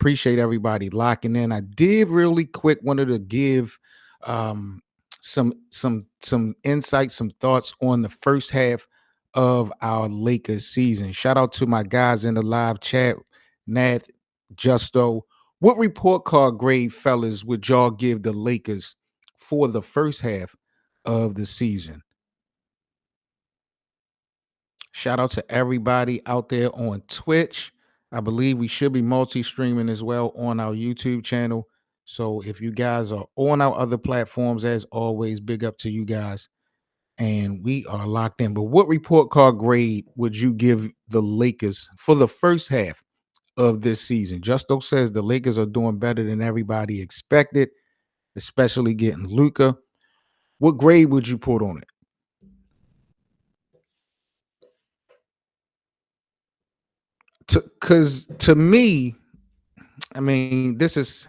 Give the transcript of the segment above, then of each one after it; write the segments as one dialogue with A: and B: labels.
A: Appreciate everybody locking in. I did really quick wanted to give um, some insight, some thoughts on the first half of our Lakers season. Shout out to my guys in the live chat, Nath, Justo. What report card grade, fellas, would y'all give the Lakers for the first half of the season? Shout out to everybody out there on Twitch. I believe we should be multi-streaming as well on our YouTube channel. So if you guys are on our other platforms, as always, big up to you guys. And we are locked in. But what report card grade would you give the Lakers for the first half of this season? Justo says the Lakers are doing better than everybody expected, especially getting Luca. What grade would you put on it? Because to me, I mean, this is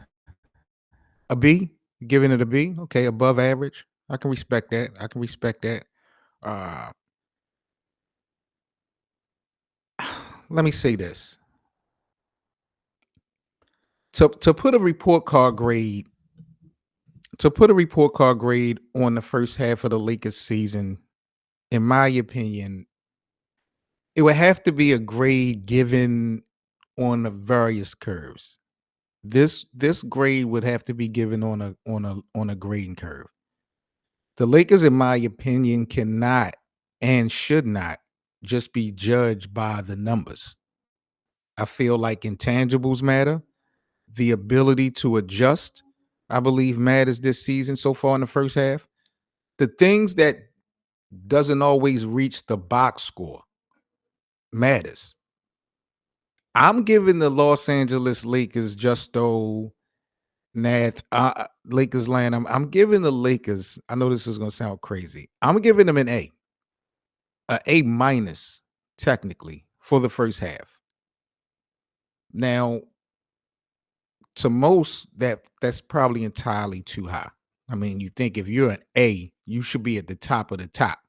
A: a B, giving it a B. Okay, above average. I can respect that. I can respect that. Uh, let me say this. To put a report card grade, to put a report card grade on the first half of the Lakers season, in my opinion, it would have to be a grade given on the various curves. This grade would have to be given on a grading curve. The Lakers, in my opinion, cannot and should not just be judged by the numbers. I feel like intangibles matter. The ability to adjust, I believe, matters this season so far in the first half. The things that doesn't always reach the box score matters. I'm giving the Los Angeles Lakers just though Nath Lakers land. I'm giving the Lakers. I know this is gonna sound crazy. I'm giving them an A minus technically for the first half. Now, to most that's probably entirely too high. I mean, you think if you're an A, you should be at the top of the top.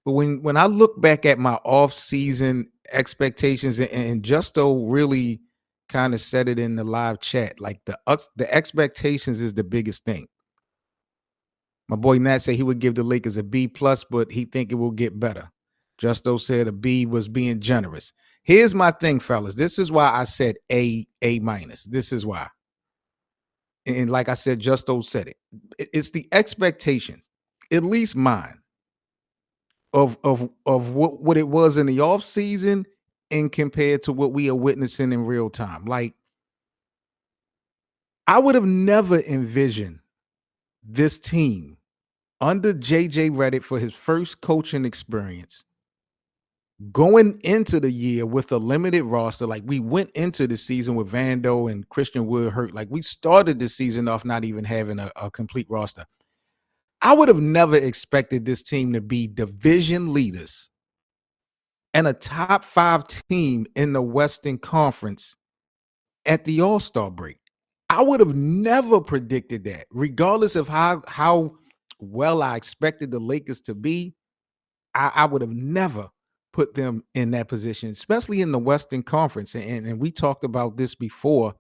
A: But when I look back at my off-season expectations and Justo really kind of said it in the live chat, like the expectations is the biggest thing. My boy Nat said he would give the Lakers a B plus, but he think it will get better. Justo said a B was being generous. Here's my thing, fellas. This is why I said A minus. This is why. And like I said, Justo said it. It's the expectations, at least mine, of what it was in the off season and compared to what we are witnessing in real time. Like I would have never envisioned this team under JJ Redick for his first coaching experience going into the year with a limited roster. Like we went into the season with Vando and Christian Wood hurt. Like we started the season off not even having a complete roster. I would have never expected this team to be division leaders and a top 5 team in the Western Conference at the All-Star break. I would have never predicted that, regardless of how well I expected the Lakers to be. I would have never put them in that position, especially in the Western Conference. And we talked about this before.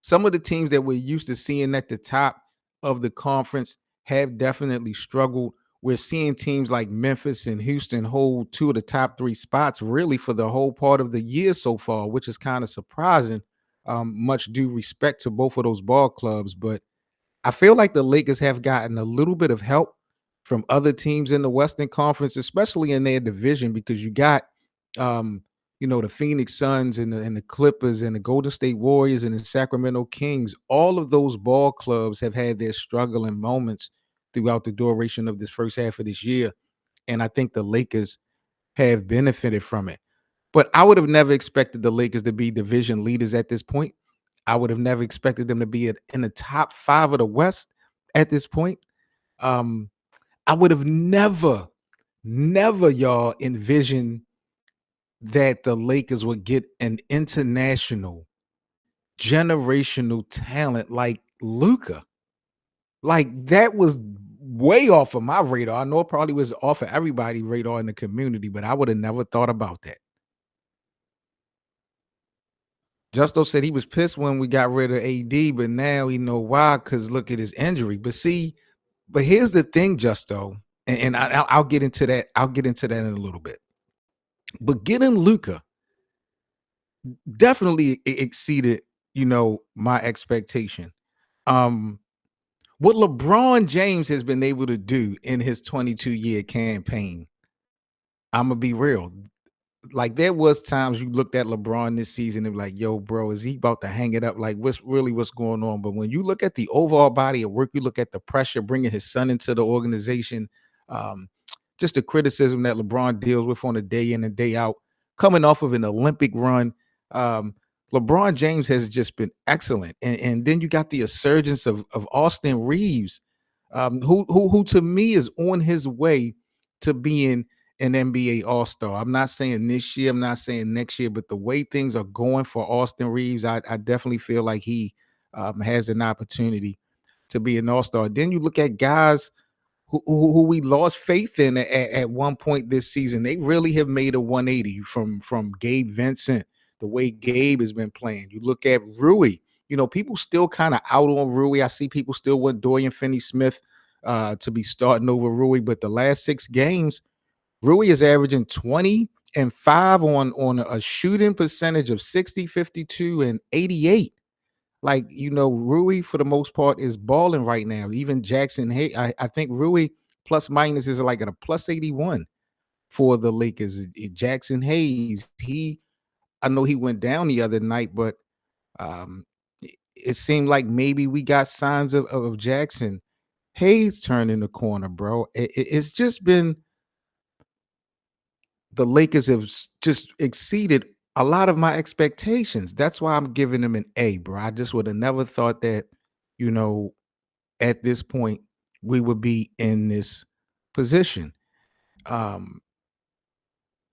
A: Some of the teams that we're used to seeing at the top of the conference have definitely struggled. We're seeing teams like Memphis and Houston hold 2 of the top 3 spots really for the whole part of the year so far, which is kind of surprising. Much due respect to both of those ball clubs, but I feel like the Lakers have gotten a little bit of help from other teams in the Western Conference, especially in their division, because you got the Phoenix Suns and the Clippers and the Golden State Warriors and the Sacramento Kings. All of those ball clubs have had their struggling moments throughout the duration of this first half of this year. And I think the Lakers have benefited from it. But I would have never expected the Lakers to be division leaders at this point. I would have never expected them to be in the top 5 of the West at this point. Um, I would have never, y'all, envisioned that the Lakers would get an international generational talent like Luca. Like that was way off of my radar. I know it probably was off of everybody's radar in the community, but I would have never thought about that. Justo said he was pissed when we got rid of AD, but now he know why, because look at his injury. But see, but here's the thing, Justo, and I'll get into that. I'll get into that in a little bit. But getting Luca definitely exceeded, my expectation. Um, what LeBron James has been able to do in his 22-year campaign, I'm gonna be real. Like there was times you looked at LeBron this season and be like, yo, bro, is he about to hang it up? Like, what's going on? But when you look at the overall body of work, you look at the pressure, bringing his son into the organization, um, just the criticism that LeBron deals with on a day in and day out, coming off of an Olympic run. Um, LeBron James has just been excellent. And then you got the resurgence of Austin Reeves, who to me is on his way to being an NBA All-Star. I'm not saying this year, I'm not saying next year, but the way things are going for Austin Reeves, I definitely feel like he has an opportunity to be an All-Star. Then you look at guys who we lost faith in at one point this season. They really have made a 180 from Gabe Vincent, the way Gabe has been playing. You look at Rui, people still kind of out on Rui. I see people still want Dorian Finney-Smith to be starting over Rui, but the last 6 games, Rui is averaging 20 and 5 on a shooting percentage of 60, 52, and 88. Like, Rui for the most part is balling right now. Even Jackson Hay, I think Rui plus minus is like at a plus 81 for the Lakers. Jackson Hayes, I know he went down the other night, but it seemed like maybe we got signs of Jackson Hayes turning the corner, bro. It's just been the Lakers have just exceeded a lot of my expectations. That's why I'm giving them an A, bro. I just would have never thought that, you know, at this point we would be in this position. Um,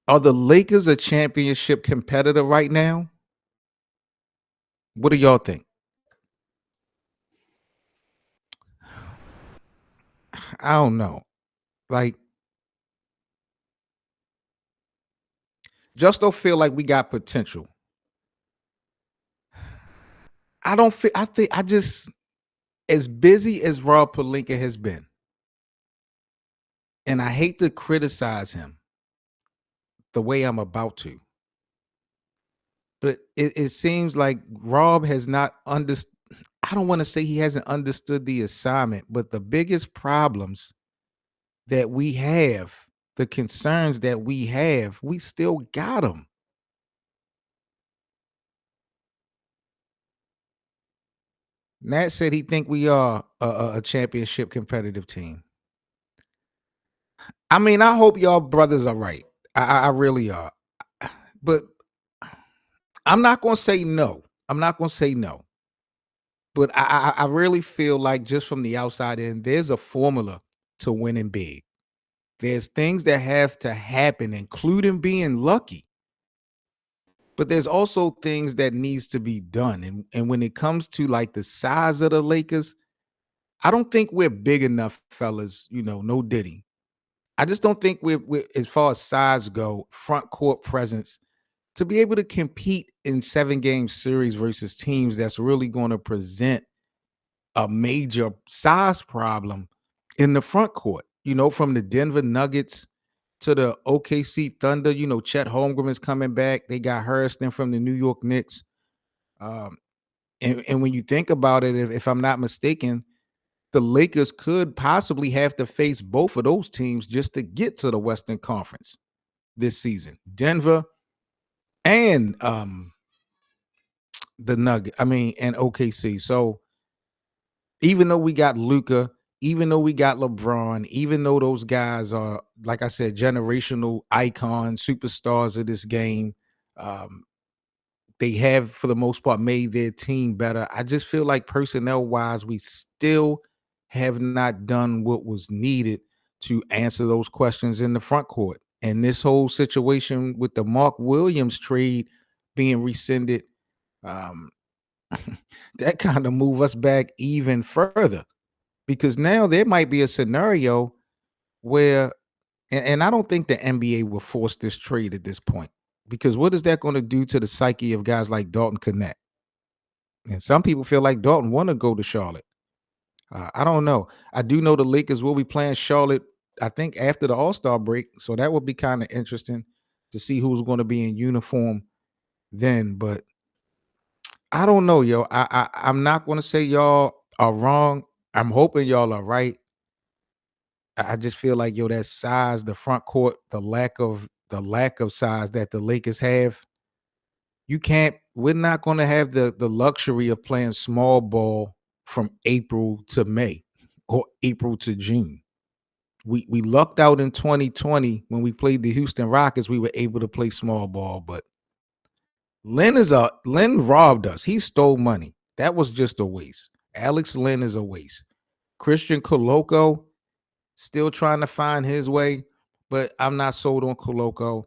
A: are the Lakers a championship competitor right now? What do y'all think? I don't know. Like, just don't feel like we got potential. I don't feel. I think I just as busy as Rob Pelinka has been, and I hate to criticize him the way I'm about to. But it seems like Rob has not understood. I don't want to say he hasn't understood the assignment, but the biggest problems that we have, the concerns that we have, we still got them. Nat said he think we are a championship competitive team. I mean, I hope y'all brothers are right. I really are. But I'm not gonna say no. I'm not gonna say no. But I really feel like just from the outside in, there's a formula to winning big. There's things that have to happen, including being lucky. But there's also things that needs to be done. And when it comes to like the size of the Lakers, I don't think we're big enough, fellas. No diddy. I just don't think we're as far as size go, front court presence to be able to compete in 7-game series versus teams that's really going to present a major size problem in the front court. From the Denver Nuggets to the OKC Thunder. Chet Holmgren is coming back. They got Hairston from the New York Knicks. Um, and when you think about it, if I'm not mistaken, the Lakers could possibly have to face both of those teams just to get to the Western Conference this season. Denver and the Nugget. I mean, and OKC. So even though we got Luca, even though we got LeBron, even though those guys are, like I said, generational icons, superstars of this game, um, they have, for the most part, made their team better. I just feel like personnel wise, we still have not done what was needed to answer those questions in the front court. And this whole situation with the Mark Williams trade being rescinded, um, that kind of move us back even further because now there might be a scenario where, and I don't think the NBA will force this trade at this point, because what is that going to do to the psyche of guys like Dalton Connect? And some people feel like Dalton want to go to Charlotte. I don't know. I do know the Lakers will be playing Charlotte, I think, after the All-Star break. So that would be kind of interesting to see who's going to be in uniform then. But I don't know, yo. I'm not going to say y'all are wrong. I'm hoping y'all are right. I just feel like, yo, that size, the front court, the lack of size that the Lakers have, you can't. We're not going to have the luxury of playing small ball from April to May or April to June. We lucked out in 2020 when we played the Houston Rockets. We were able to play small ball, but Lynn robbed us. He stole money. That was just a waste. Alex Lynn is a waste. Christian Coloco still trying to find his way, but I'm not sold on Coloco.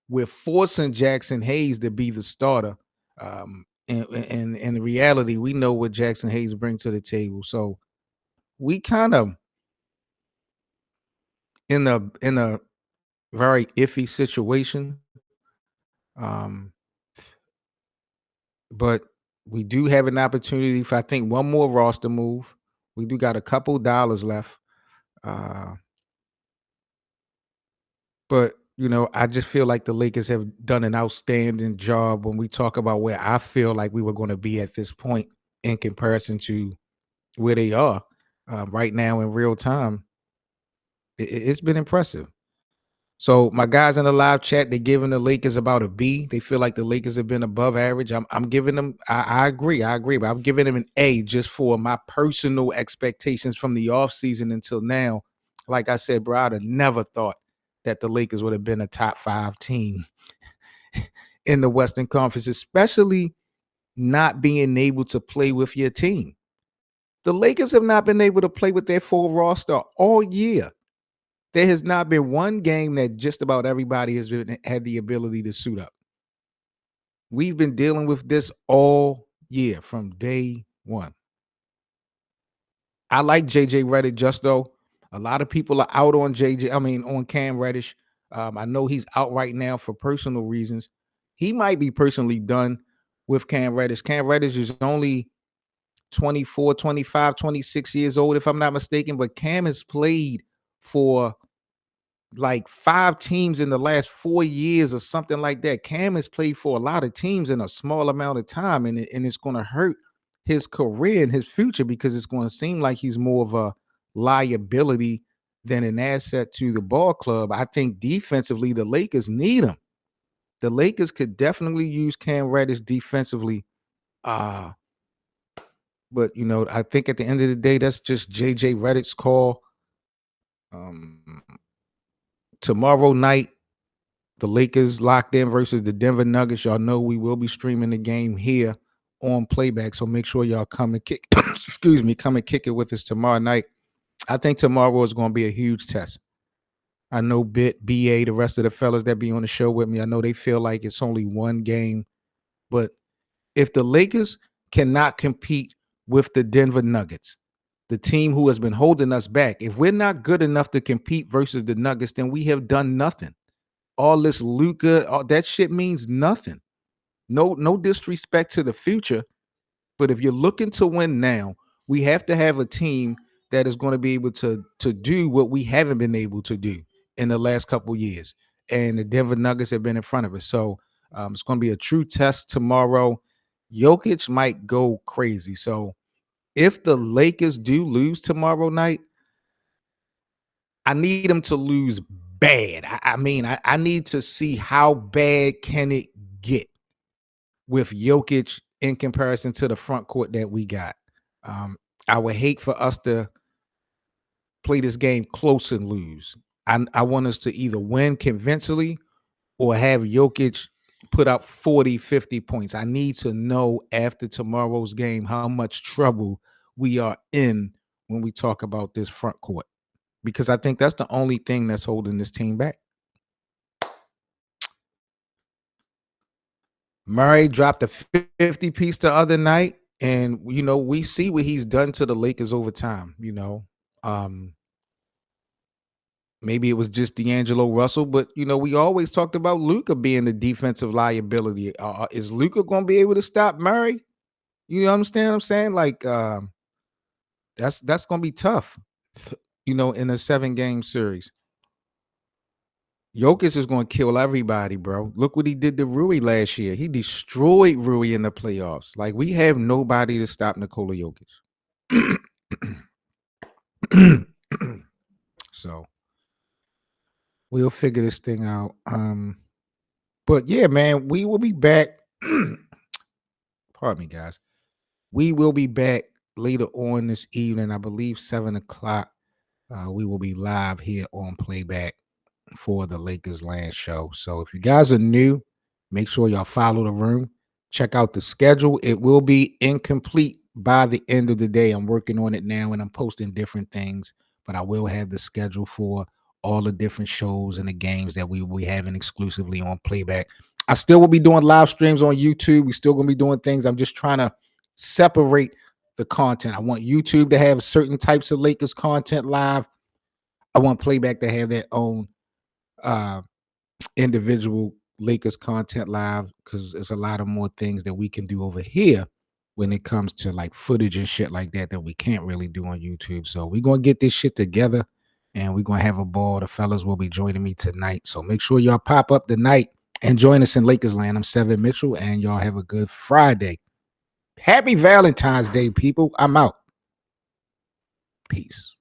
A: We're forcing Jackson Hayes to be the starter. And in reality, we know what Jackson Hayes brings to the table. So we kind of in a very iffy situation. Um, but we do have an opportunity for, I think, one more roster move. We do got a couple dollars left. Uh, but I just feel like the Lakers have done an outstanding job when we talk about where I feel like we were going to be at this point in comparison to where they are right now in real time. It's been impressive. So my guys in the live chat, they're giving the Lakers about a B. They feel like the Lakers have been above average. I'm giving them. I agree, but I'm giving them an A just for my personal expectations from the offseason until now. Like I said, bro, I'd have never thought that the Lakers would have been a top 5 team in the Western Conference, especially not being able to play with your team. The Lakers have not been able to play with their full roster all year. There has not been one game that just about everybody has had the ability to suit up. We've been dealing with this all year from day one. I like JJ Redick just though. A lot of people are out on on Cam Reddish. I know he's out right now for personal reasons. He might be personally done with Cam Reddish. Cam Reddish is only 24, 25, 26 years old, if I'm not mistaken, but Cam has played for like 5 teams in the last 4 years or something like that. Cam has played for a lot of teams in a small amount of time, and it's going to hurt his career and his future because it's going to seem like he's more of a liability than an asset to the ball club. I think defensively, the Lakers need him. The Lakers could definitely use Cam Reddish defensively. Uh, but I think at the end of the day, that's just JJ Redick's call. Um, Tomorrow night, the Lakers locked in versus the Denver Nuggets. Y'all know we will be streaming the game here on playback. So make sure y'all come and kick, come and kick it with us tomorrow night. I think tomorrow is going to be a huge test. I know BA, the rest of the fellas that be on the show with me, I know they feel like it's only one game. But if the Lakers cannot compete with the Denver Nuggets, the team who has been holding us back, if we're not good enough to compete versus the Nuggets, then we have done nothing. All this Luka, all that shit means nothing. No disrespect to the future, but if you're looking to win now, we have to have a team that is going to be able to do what we haven't been able to do in the last couple years. And the Denver Nuggets have been in front of us. So it's going to be a true test tomorrow. Jokic might go crazy. So if the Lakers do lose tomorrow night, I need them to lose bad. I need to see how bad can it get with Jokic in comparison to the front court that we got. Um, I would hate for us to play this game close and lose. I want us to either win convincingly or have Jokic put up 40, 50 points. I need to know after tomorrow's game how much trouble we are in when we talk about this front court, because I think that's the only thing that's holding this team back. Murray dropped a 50 piece the other night, and we see what he's done to the Lakers over time. Um, Maybe it was just D'Angelo Russell, but we always talked about Luka being the defensive liability. Is Luka going to be able to stop Murray? You understand what I'm saying? Like, that's going to be tough. In a 7-game series. Jokic is going to kill everybody, bro. Look what he did to Rui last year. He destroyed Rui in the playoffs. Like, we have nobody to stop Nikola Jokic. So we'll figure this thing out. But yeah, man, we will be back. Pardon me, guys. We will be back later on this evening. I believe 7:00. We will be live here on Playback for the Lakers Land Show. So if you guys are new, make sure y'all follow the room. Check out the schedule. It will be incomplete by the end of the day. I'm working on it now and I'm posting different things, but I will have the schedule for all the different shows and the games that we will be having exclusively on Playback. I still will be doing live streams on YouTube. We're still going to be doing things. I'm just trying to separate the content. I want YouTube to have certain types of Lakers content live. I want Playback to have their own individual Lakers content live, because there's a lot of more things that we can do over here when it comes to like footage and shit like that we can't really do on YouTube. So we're going to get this shit together and we're going to have a ball. The fellas will be joining me tonight. So make sure y'all pop up tonight and join us in Lakers Land. I'm Seven Mitchell and y'all have a good Friday. Happy Valentine's Day, people. I'm out. Peace.